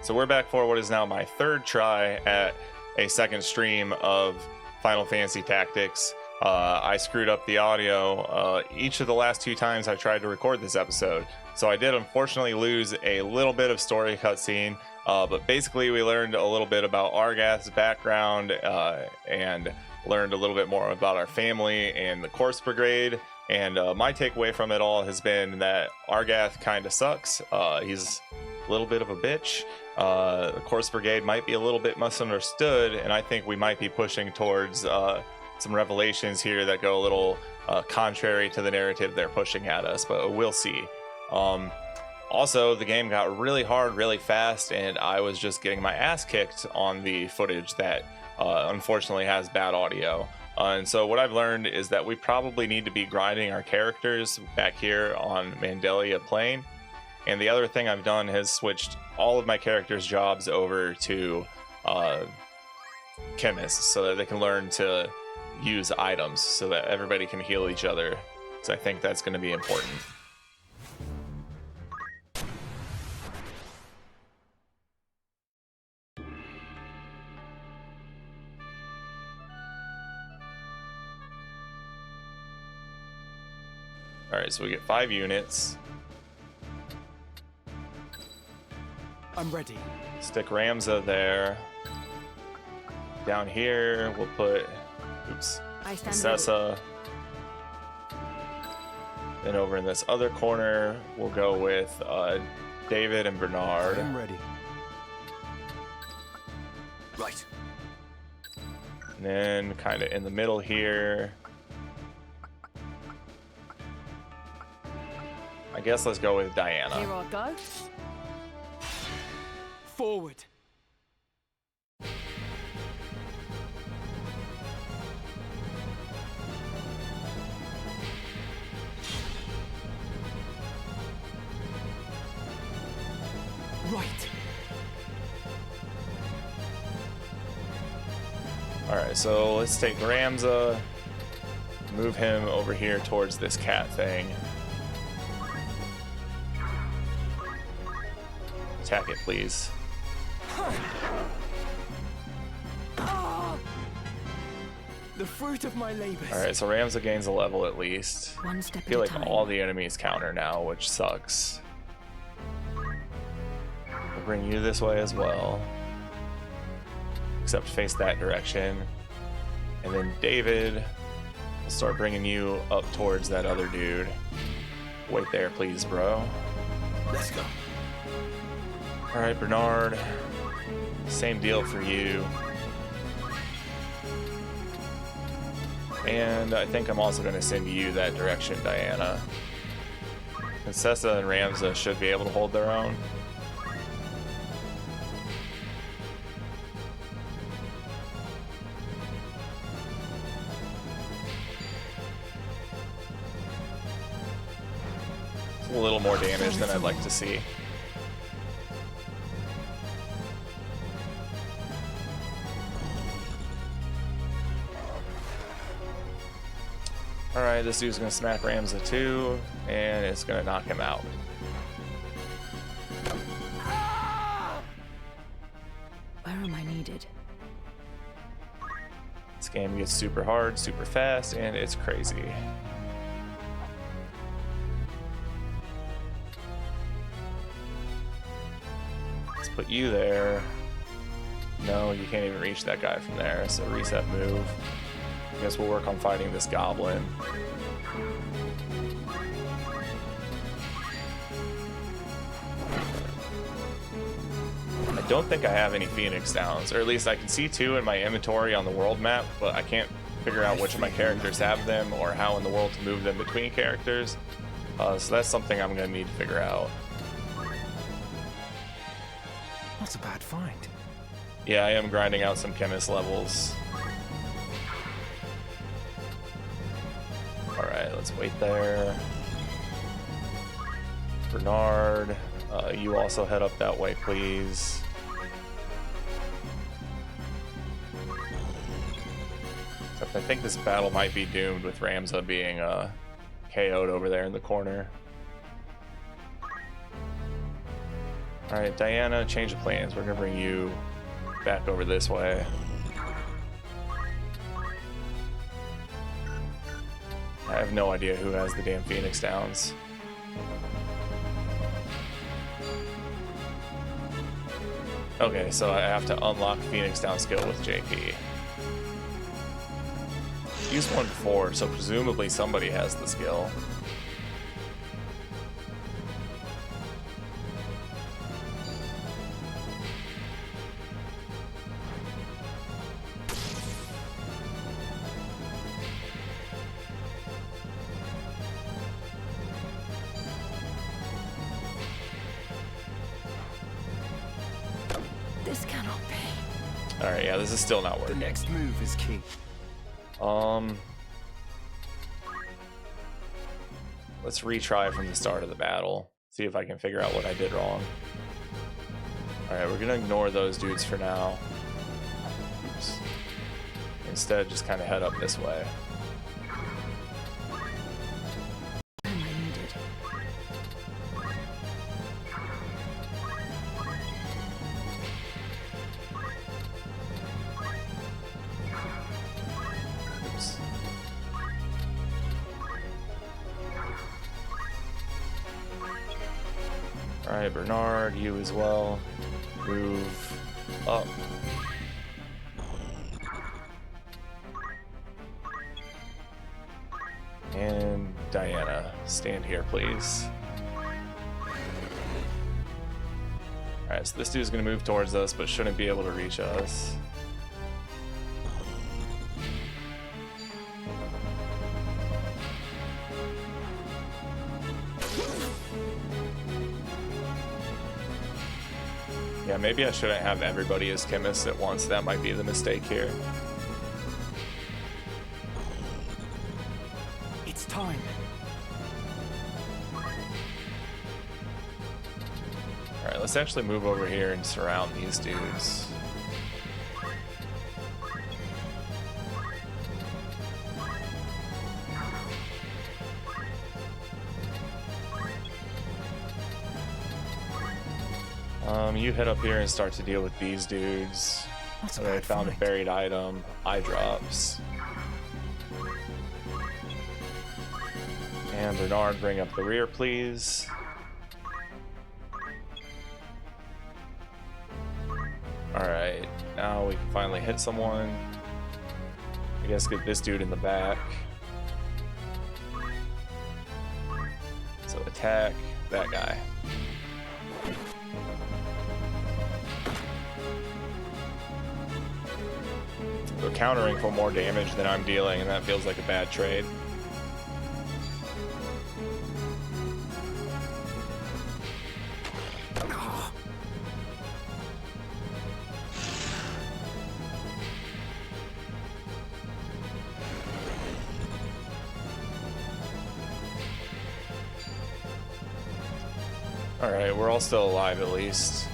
So we're back for what is now my third try at a second stream of Final Fantasy Tactics. I screwed up the audio each of the last two times I tried to record this episode. So I did unfortunately lose a little bit of story cutscene, but basically we learned a little bit about Argath's background and learned a little bit more about our family and the Corpse Brigade. And my takeaway from it all has been that Argath kind of sucks. He's a little bit of a bitch. The Corpse Brigade might be a little bit misunderstood, and I think we might be pushing towards some revelations here that go a little contrary to the narrative they're pushing at us, but we'll see. Also, the game got really hard really fast, and I was just getting my ass kicked on the footage that unfortunately has bad audio. And so what I've learned is that we probably need to be grinding our characters back here on Mandalia Plain. And the other thing I've done is switched all of my characters' jobs over to chemists so that they can learn to use items so that everybody can heal each other. So I think that's going to be important. Alright, so we get 5 units. I'm ready. Stick Ramza there. Down here, we'll put Sessa. Then over in this other corner, we'll go with David and Bernard. I'm ready. Right. And then kind of in the middle here, I guess let's go with Diana. Here I go. Forward. Right. Alright, so let's take Ramza, move him over here towards this cat thing. Attack it, please. The fruit of my labors. Alright, so Ramza gains a level at least. One step I feel at a like time. all the enemies counter now, which sucks. We'll bring you this way as well. Except face that direction. And then David, we'll start bringing you up towards that other dude. Wait there, please, bro. Let's go. Alright, Bernard. Same deal for you. And I think I'm also going to send you that direction, Diana. And Sessa and Ramza should be able to hold their own. It's a little more damage than I'd like to see. Alright, this dude's gonna smack Ramza too, and it's gonna knock him out. Where am I needed? This game gets super hard, super fast, and it's crazy. Let's put you there. No, you can't even reach that guy from there, so reset move. I guess we'll work on fighting this goblin. I don't think I have any Phoenix Downs, or at least I can see 2 in my inventory on the world map, but I can't figure out which of my characters have them or how in the world to move them between characters. So that's something I'm going to need to figure out. Not a bad find. Yeah, I am grinding out some chemist levels. Alright, let's wait there. Bernard, you also head up that way, please. Except I think this battle might be doomed with Ramza being KO'd over there in the corner. All right, Diana, change of plans. We're gonna bring you back over this way. I have no idea who has the damn Phoenix Downs. Okay, so I have to unlock Phoenix Down skill with JP. Used one before, so presumably somebody has the skill. This cannot be. All right, yeah, this is still not The working. next move is key. Let's retry from the start of the battle. See if I can figure out what I did wrong. All right, we're gonna ignore those dudes for now. Oops. Instead, just kind of head up this way. Where am I needed? Oops. All right, Bernard, you as well. Move up. And Diana, stand here, please. Alright, so this dude's gonna move towards us, but shouldn't be able to reach us. Yeah, maybe I shouldn't have everybody as chemists at once. That might be the mistake here. It's time. Alright, let's actually move over here and surround these dudes. You head up here and start to deal with these dudes. That's a Okay, I bad found a find. buried item. Eye drops. And Bernard, bring up the rear, please. Alright, now we can finally hit someone. I guess get this dude in the back. So attack that guy. They're countering for more damage than I'm dealing, and that feels like a bad trade. Alright, we're all still alive at least.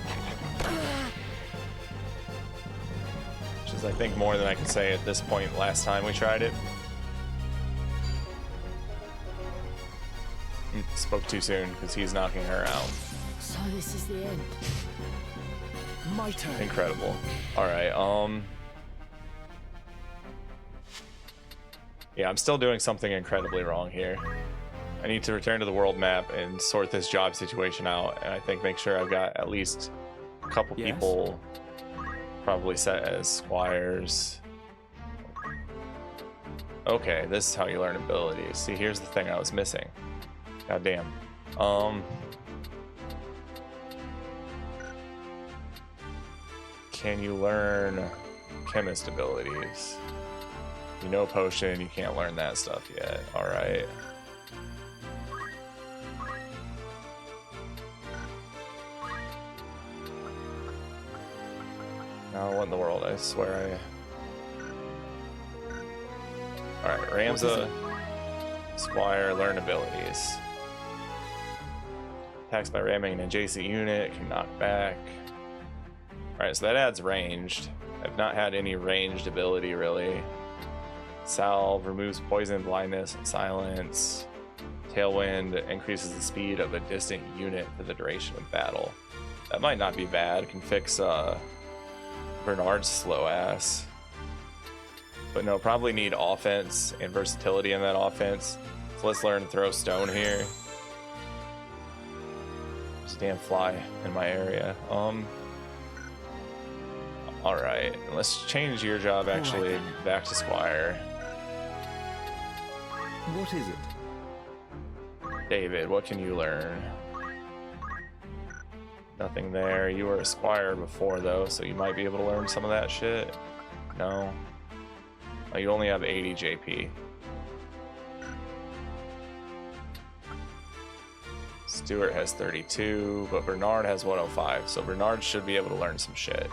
Which is, I think, more than I can say at this point last time we tried it. Spoke too soon because he's knocking her out. So this is the end. My turn. Incredible. Alright, yeah, I'm still doing something incredibly wrong here. I need to return to the world map and sort this job situation out, and I think make sure I've got at least a couple Yes? people probably set as squires. Okay, this is how you learn abilities. See, here's the thing I was missing. God damn. Can you learn chemist abilities? You know potion, you can't learn that stuff yet. Alright. Now what in the world? I swear I... Alright, Ramza, Squire, learn abilities. Attacks by ramming an adjacent unit, can knock back. Alright, so that adds ranged. I've not had any ranged ability really. Salve removes poison, blindness, and silence. Tailwind increases the speed of a distant unit for the duration of battle. That might not be bad. Can fix Bernard's slow ass. But no, probably need offense and versatility in that offense. So let's learn to throw stone here. There's a damn fly in my area. Alright, let's change your job actually back to Squire. What is it? David, what can you learn? Nothing there. You were a Squire before though, so you might be able to learn some of that shit. No. Oh, you only have 80 JP. Stewart has 32, but Bernard has 105, so Bernard should be able to learn some shit.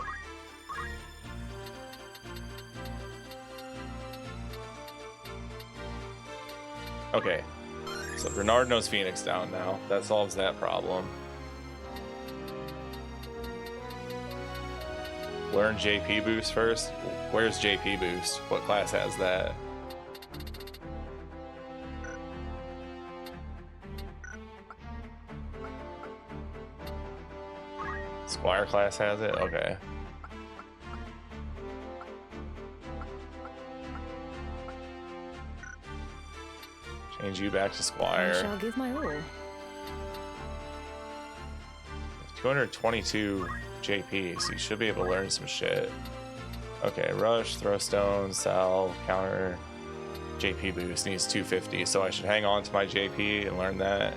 Okay, so Bernard knows Phoenix down now. That solves that problem. Learn JP boost first. Where's JP boost? What class has that? Squire class has it? Okay. Change you back to I Squire. shall give my all. 222 JP, so you should be able to learn some shit. Okay, rush, throw stone, salve, counter, JP boost needs 250, so I should hang on to my JP and learn that.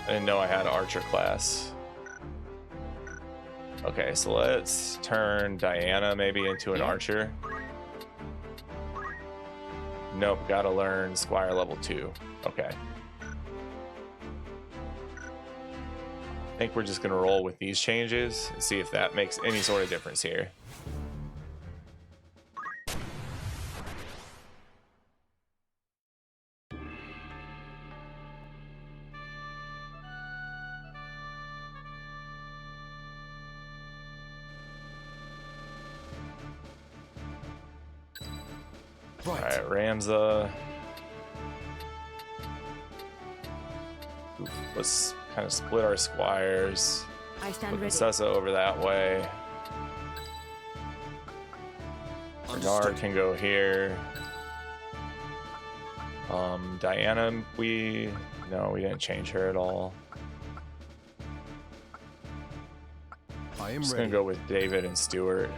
I didn't know I had Archer class. Okay, so let's turn Diana maybe into an Archer. Nope, gotta learn Squire level 2. Okay. I think we're just gonna roll with these changes and see if that makes any sort of difference here. Alright, Ramza. Oof, let's kind of split our squires. I stand Put ready. Sessa over that way. Bernard can go here. Diana, no, we didn't change her at all. I am Just ready. gonna go with David and Stewart.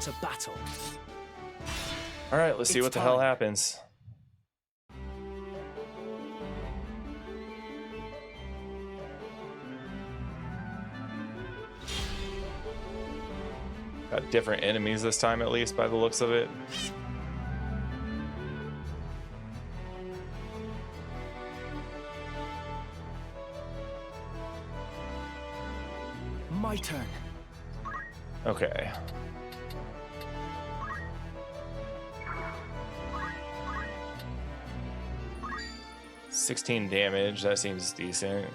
To battle. All right, let's see It's what the hell time. happens. Got different enemies this time, at least by the looks of it. My turn. Okay. $16 damage, that seems decent.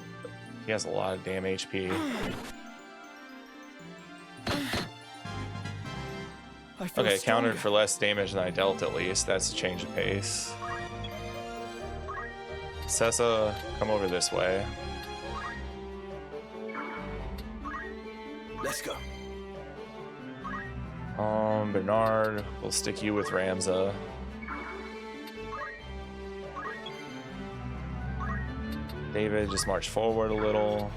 He has a lot of damn HP. I feel Okay, stronger. countered for less damage than I dealt at least. That's a change of pace. Sessa, come over this way. Let's go. Bernard, we'll stick you with Ramza. David, just march forward a little.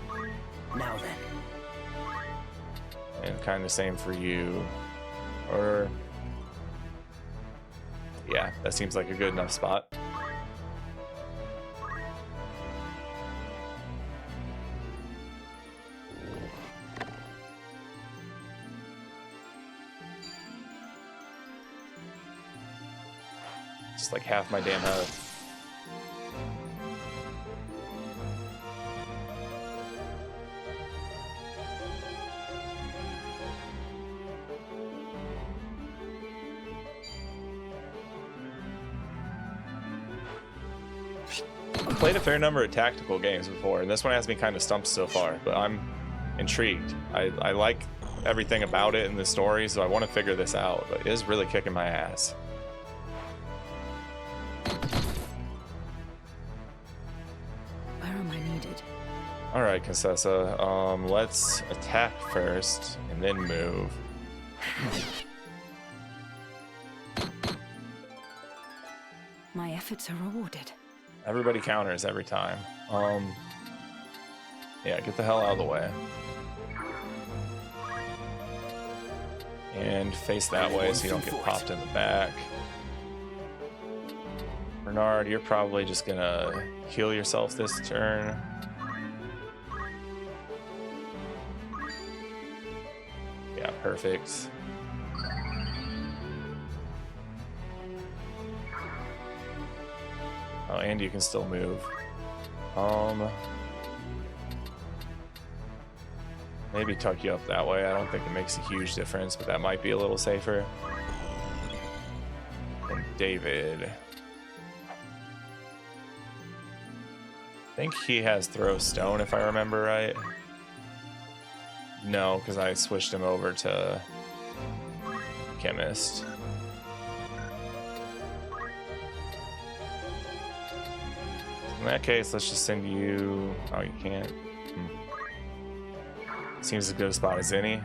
Now then. And kind of same for you. Or... yeah, that seems like a good enough spot. Just like half my damn health. I've played a fair number of tactical games before, and this one has me kind of stumped so far, but I'm intrigued. I like everything about it in the story, so I want to figure this out, but it is really kicking my ass. All right, Contessa. Let's attack first and then move. My efforts are rewarded. Everybody counters every time. Yeah, get the hell out of the way. And face that way so you don't get popped in the back. Bernard, you're probably just gonna heal yourself this turn. Yeah, perfect. Oh, and you can still move. Maybe tuck you up that way. I don't think it makes a huge difference, but that might be a little safer. And David. I think he has throw stone if I remember right. No, because I switched him over to chemist. In that case, let's just send you... Oh, you can't. Seems as good a spot as any.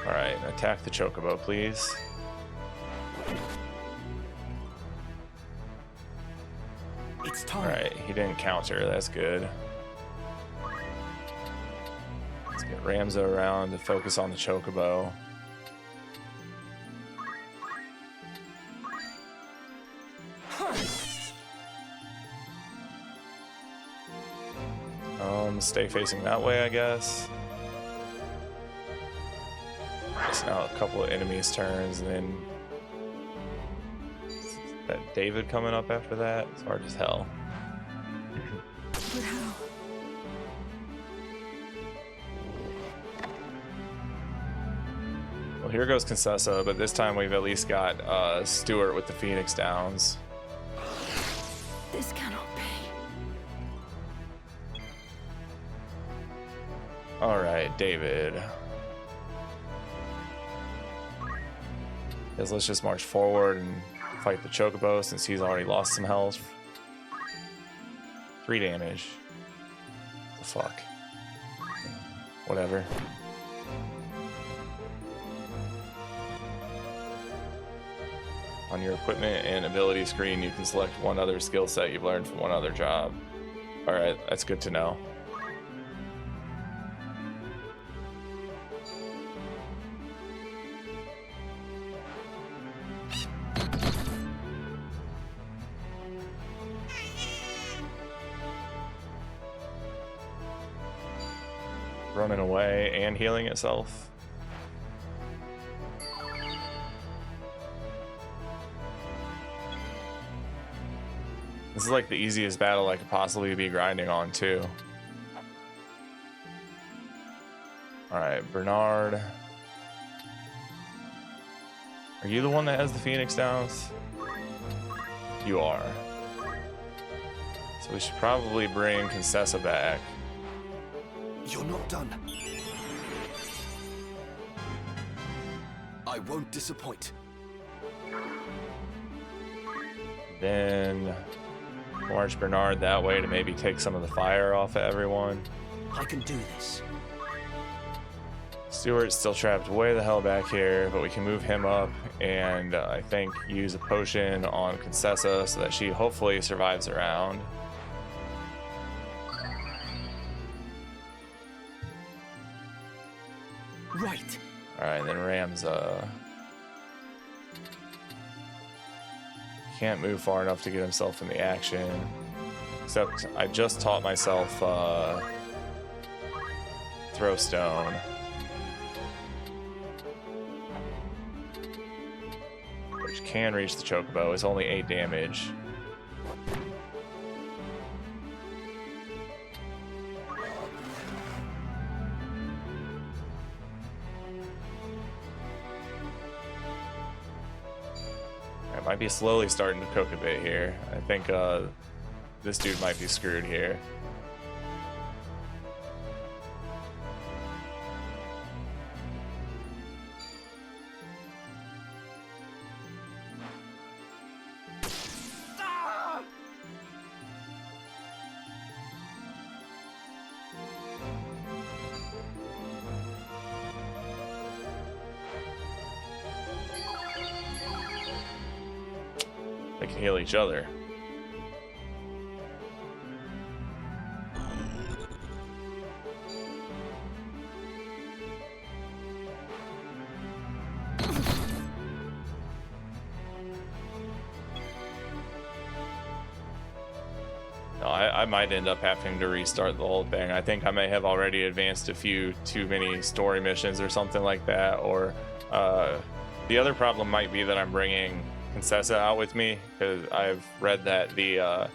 Alright, attack the chocobo, please. It's time. Alright, he didn't counter, that's good. Let's get Ramzo around to focus on the chocobo. Stay facing that way, I guess. It's now a couple of enemies' turns, and then is that David coming up after that? It's hard as hell. But how? Well, here goes Contessa, but this time we've at least got Stuart with the Phoenix Downs. This cannot be. Alright, David. Guess let's just march forward and fight the chocobo since he's already lost some health. 3 damage. The fuck. Whatever. On your equipment and ability screen, you can select one other skill set you've learned from one other job. Alright, that's good to know. Running away and healing itself. This is like the easiest battle I could possibly be grinding on too. Alright, Bernard. Are you the one that has the Phoenix Downs? You are. So we should probably bring Contessa back. You're not done. I won't disappoint. Then march Bernard that way to maybe take some of the fire off of everyone. I can do this. Stuart's still trapped way the hell back here, but we can move him up and I think use a potion on Contessa so that she hopefully survives around. Right. Alright, and then Rams can't move far enough to get himself in the action. Except I just taught myself throw stone. Which can reach the chocobo. It's only 8 damage. Might be slowly starting to cook a bit here. I think this dude might be screwed here. They can heal each other. No, I might end up having to restart the whole thing. I think I may have already advanced a few too many story missions or something like that. Or the other problem might be that I'm bringing Contessa out with me, because I've read that the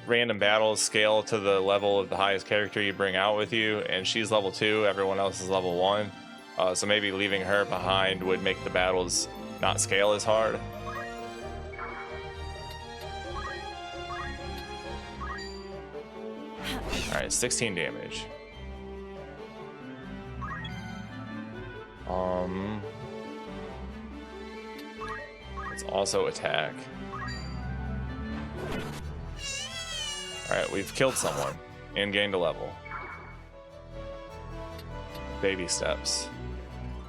random battles scale to the level of the highest character you bring out with you, and she's level 2, everyone else is level 1. So maybe leaving her behind would make the battles not scale as hard. Alright, 16 damage. Let's also attack. Alright, we've killed someone and gained a level. Baby steps.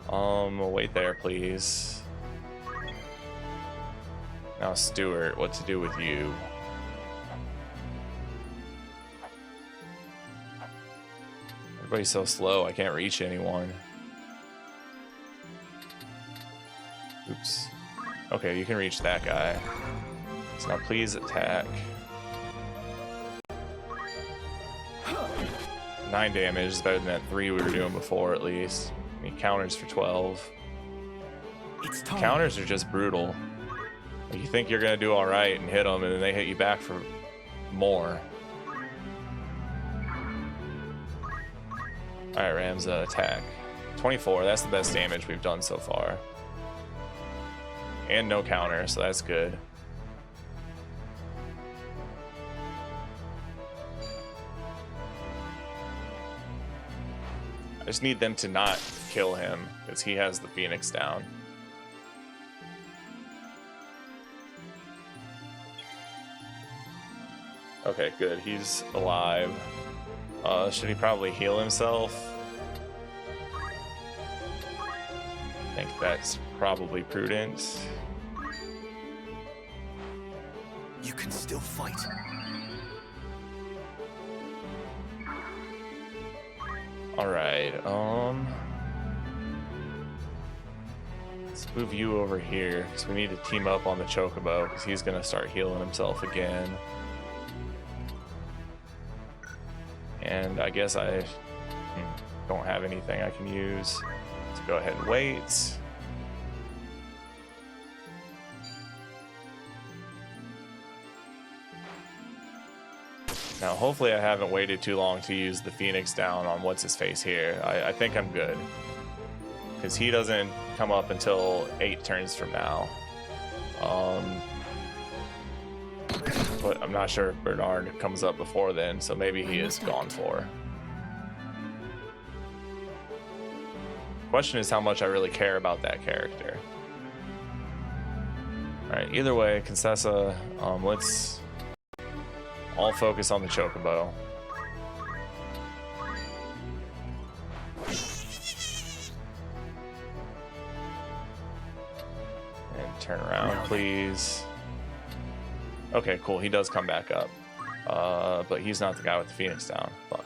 Wait there, please. Now, Stuart, what to do with you? Everybody's so slow, I can't reach anyone. Oops. Okay, you can reach that guy. So now please attack. 9 damage is better than that 3 we were doing before, at least. And he counters for 12. It's time. Counters are just brutal. Like, you think you're gonna do all right and hit them, and then they hit you back for more. All right, Ramza, attack. 24. That's the best damage we've done so far. And no counter, so that's good. I just need them to not kill him, because he has the Phoenix down. Okay, good. He's alive. Should he probably heal himself? I think that's probably prudent. You can still fight. Alright, let's move you over here, because we need to team up on the Chocobo, because he's going to start healing himself again. And I guess I don't have anything I can use. Let's go ahead and wait. Now, hopefully I haven't waited too long to use the Phoenix down on what's-his-face here. I think I'm good. Because he doesn't come up until 8 turns from now. But I'm not sure if Bernard comes up before then, so maybe he is gone for. Question is how much I really care about that character. Alright, either way, Contessa, let's all focus on the Chocobo. And turn around, please. Okay, cool. He does come back up. But he's not the guy with the Phoenix down. Fuck.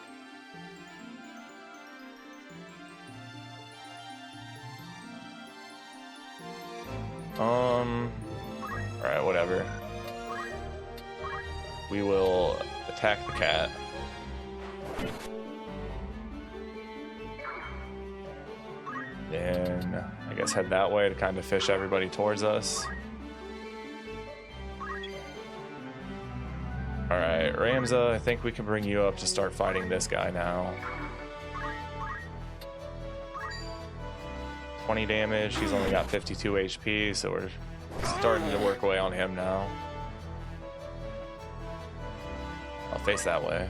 Alright, whatever. We will attack the cat. Then I guess head that way to kind of fish everybody towards us. Alright, Ramza, I think we can bring you up to start fighting this guy now. 20 damage, he's only got 52 HP, so we're starting to work away on him now. I'll face that way.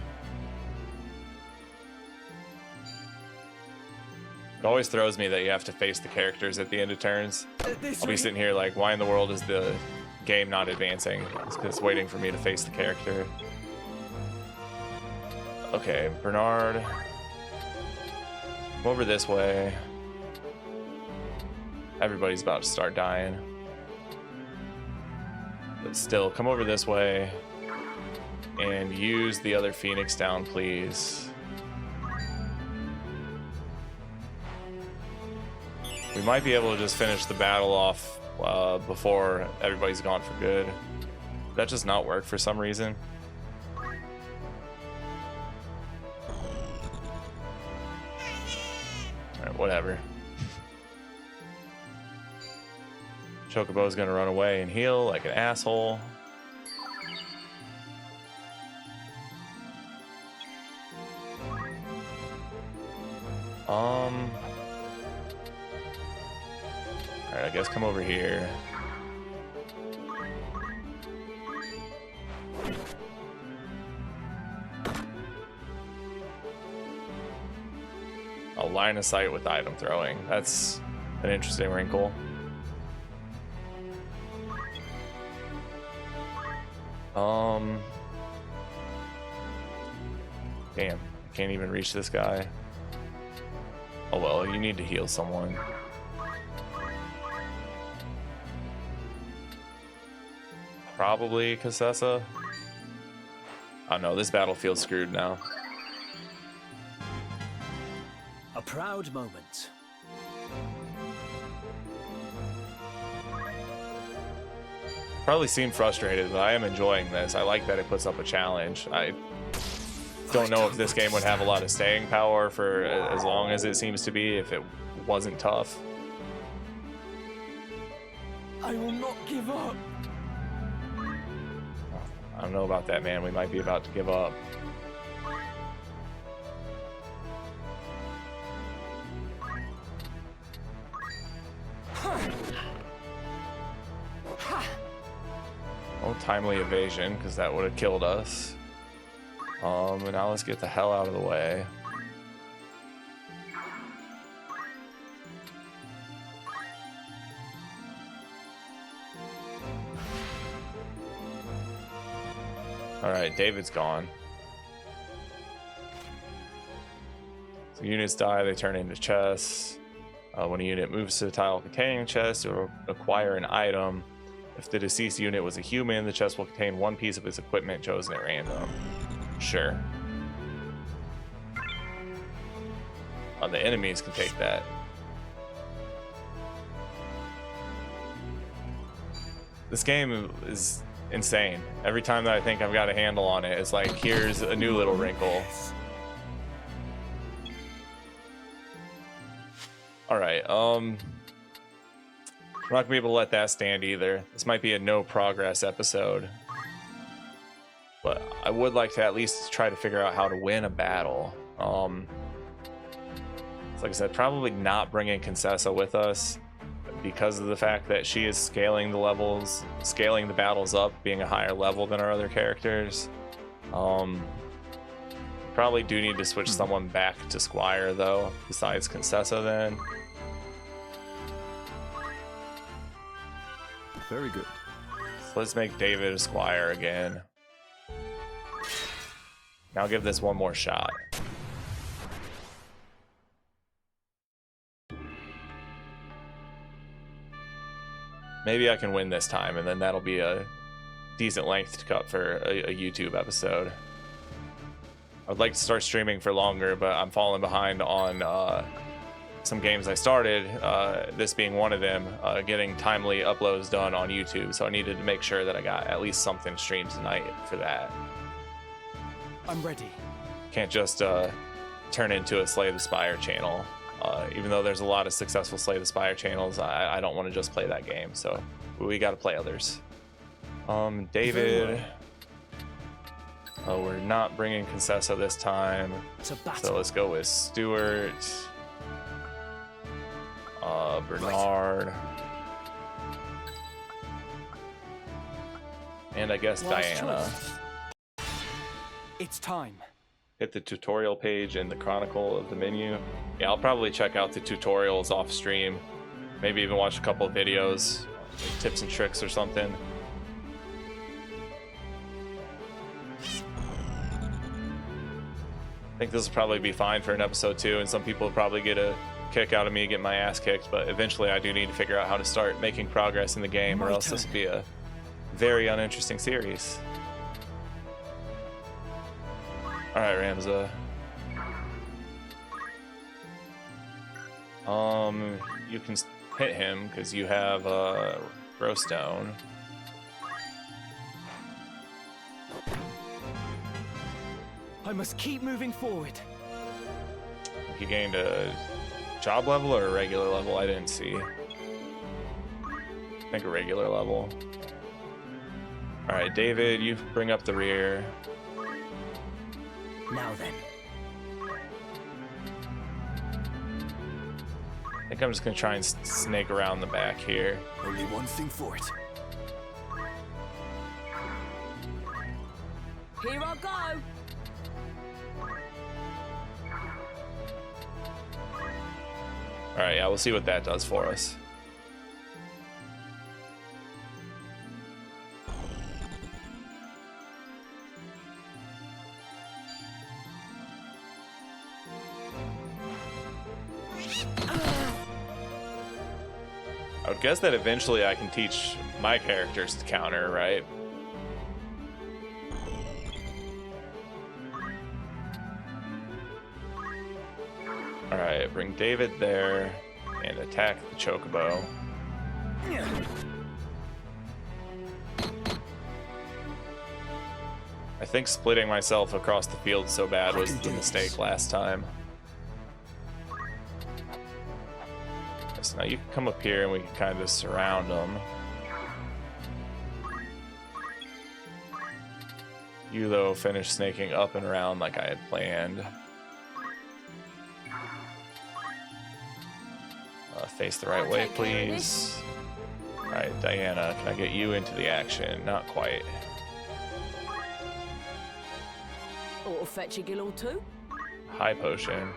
It always throws me that you have to face the characters at the end of turns. I'll be sitting here like, why in the world is the game not advancing? It's because it's waiting for me to face the character. Okay, Bernard. Come over this way. Everybody's about to start dying. But still, come over this way and use the other Phoenix down, please. We might be able to just finish the battle off before everybody's gone for good. That just not work for some reason. Alright, whatever. Chocobo's gonna run away and heal like an asshole. Alright, I guess come over here. A line of sight with item throwing. That's an interesting wrinkle. Damn, I can't even reach this guy. Oh well, you need to heal someone. Probably Kasessa. Oh no, this battle feels screwed now. A proud moment. Probably seem frustrated, but I am enjoying this. I like that it puts up a challenge. I don't know if this game would have a lot of staying power for as long as it seems to be if it wasn't tough. I will not give up. I don't know about that, man. We might be about to give up. Oh, timely evasion, because that would have killed us. And now let's get the hell out of the way. Alright, David's gone. So units die, they turn into chests. When a unit moves to the tile containing a chest, it will acquire an item. If the deceased unit was a human, the chest will contain one piece of its equipment chosen at random. Sure. The enemies can take that. This game is insane. Every time that I think I've got a handle on it, it's like, here's a new little wrinkle. Alright, we're not gonna be able to let that stand either. This might be a no progress episode. But I would like to at least try to figure out how to win a battle. Like I said, probably not bringing Contessa with us because of the fact that she is scaling the levels, scaling the battles up, being a higher level than our other characters. Probably do need to switch someone back to Squire though, besides Contessa then. Very good. So let's make David a Squire again. Now give this one more shot. Maybe I can win this time, and then that'll be a decent length to cut for a YouTube episode. I'd like to start streaming for longer, but I'm falling behind on some games I started, this being one of them, getting timely uploads done on YouTube, so I needed to make sure that I got at least something streamed tonight for that. I'm ready. Can't just turn into a Slay the Spire channel. Even though there's a lot of successful Slay the Spire channels, I don't want to just play that game, so we got to play others. David. Oh, we're not bringing Contessa this time, so let's go with Stuart, Bernard, and I guess Diana. It's time. Hit the tutorial page in the Chronicle of the menu. Yeah, I'll probably check out the tutorials off stream. Maybe even watch a couple of videos, like tips and tricks or something. I think this will probably be fine for an episode 2, and some people will probably get a kick out of me getting my ass kicked, but eventually I do need to figure out how to start making progress in the game, or else this will be a very uninteresting series. All right, Ramza. You can hit him because you have Growstone. I must keep moving forward. He gained a job level or a regular level? I didn't see. I think a regular level. All right, David, you bring up the rear. Now then. I think I'm just gonna try and snake around the back here. Only one thing for it. Here I go. All right, yeah, we'll see what that does for us. I would guess that eventually I can teach my characters to counter, right? Alright, bring David there and attack the Chocobo. I think splitting myself across the field so bad was the mistake last time. So now you can come up here and we can kind of surround them. You, though, finish snaking up and around like I had planned. Face the right way, please. Alright, Diana, can I get you into the action? Not quite. Or fetch a gill or two. High potion.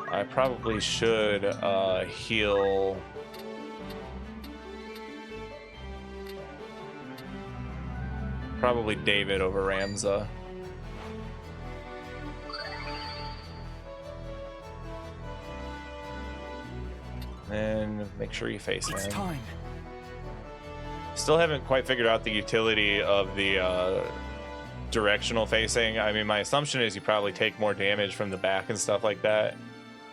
I probably should heal. Probably David over Ramza. And make sure you face him. It's time. Still haven't quite figured out the utility of the directional facing. I mean, my assumption is you probably take more damage from the back and stuff like that.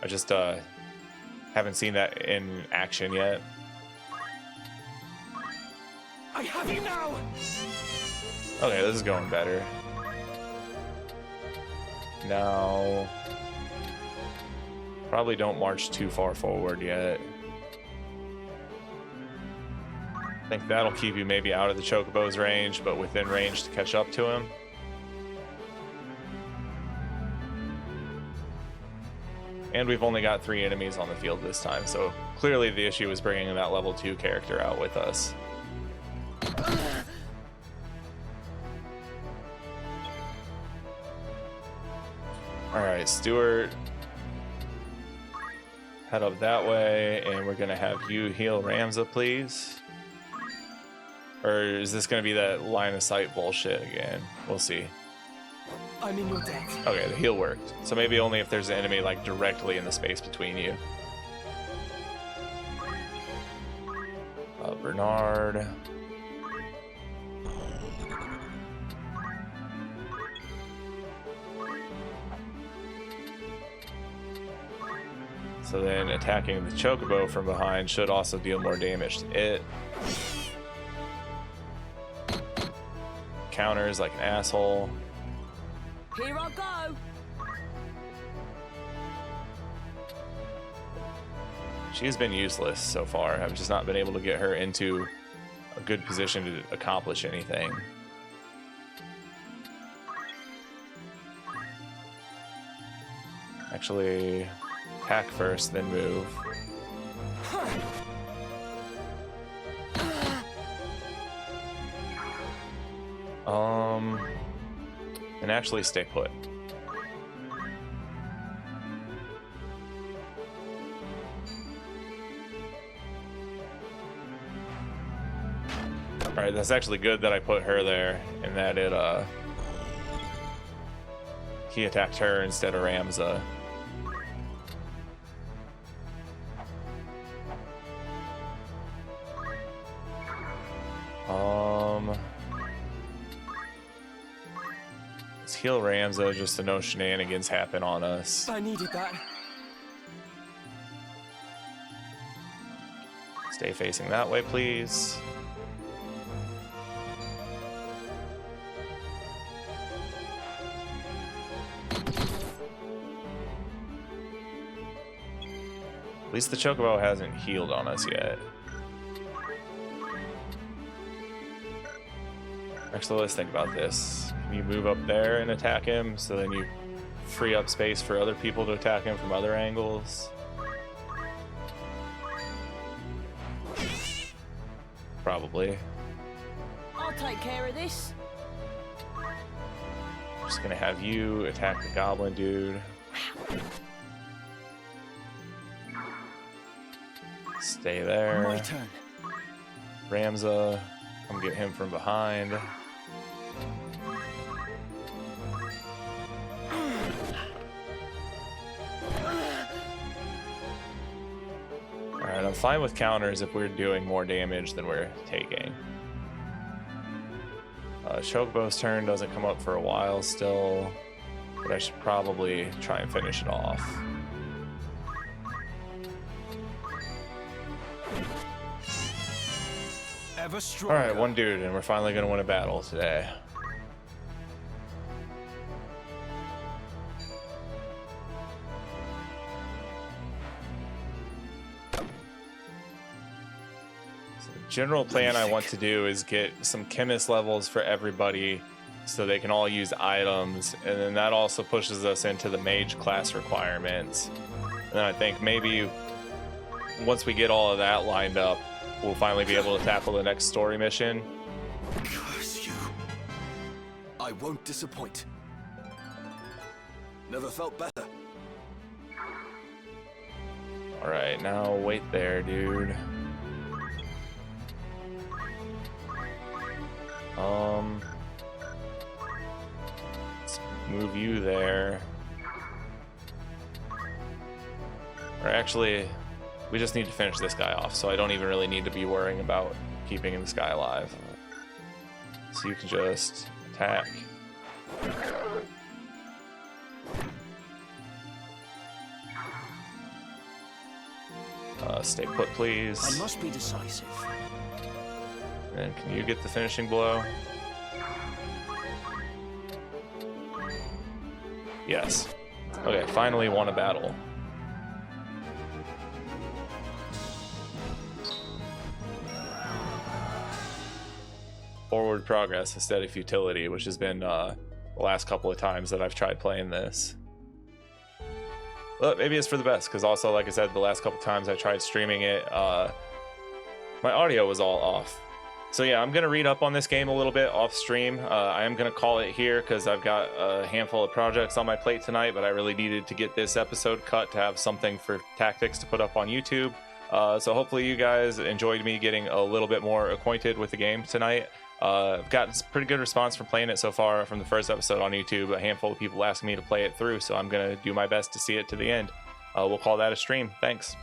I just haven't seen that in action yet. I have you now. Okay, this is going better. Now, probably don't march too far forward yet. I think that'll keep you maybe out of the Chocobo's range, but within range to catch up to him. And we've only got 3 enemies on the field this time, so clearly the issue is bringing that level 2 character out with us. Alright, Stuart, head up that way, and we're gonna have you heal Ramza, please. Or is this gonna be that line of sight bullshit again? We'll see. I'm in your debt. Okay, the heal worked. So maybe only if there's an enemy like directly in the space between you. Bernard. So then attacking the Chocobo from behind should also deal more damage to it. Counters like an asshole. Here I go. She's been useless so far. I've just not been able to get her into a good position to accomplish anything. Actually, attack first, then move. And actually stay put. Alright, that's actually good that I put her there and that it he attacked her instead of Ramza. Let's heal Ramza just so no shenanigans happen on us. I needed that. Stay facing that way, please. At least the Chocobo hasn't healed on us yet. Actually, let's think about this. Can you move up there and attack him so then you free up space for other people to attack him from other angles? Probably. I'll take care of this. Just gonna have you attack the goblin dude. Stay there. My turn. Ramza, come get him from behind. Alright, I'm fine with counters if we're doing more damage than we're taking. Chocobo's turn doesn't come up for a while still, but I should probably try and finish it off. Ever stronger. Alright, one dude, and we're finally going to win a battle today. General plan I want to do is get some chemist levels for everybody so they can all use items, and then that also pushes us into the mage class requirements. And then I think maybe once we get all of that lined up, we'll finally be able to tackle the next story mission. Curse you. I won't disappoint. Never felt better. Alright, now wait there, dude. Let's move you there. Or actually, we just need to finish this guy off, so I don't even really need to be worrying about keeping this guy alive. So you can just attack. Stay put, please. I must be decisive. And can you get the finishing blow? Yes. Okay, finally won a battle. Forward progress instead of futility, which has been the last couple of times that I've tried playing this. But maybe it's for the best, because also, like I said, the last couple of times I tried streaming it, my audio was all off. So yeah, I'm going to read up on this game a little bit off stream. I am going to call it here because I've got a handful of projects on my plate tonight, but I really needed to get this episode cut to have something for tactics to put up on YouTube. So hopefully you guys enjoyed me getting a little bit more acquainted with the game tonight. I've gotten pretty good response from playing it so far from the first episode on YouTube. A handful of people asking me to play it through, so I'm going to do my best to see it to the end. We'll call that a stream. Thanks.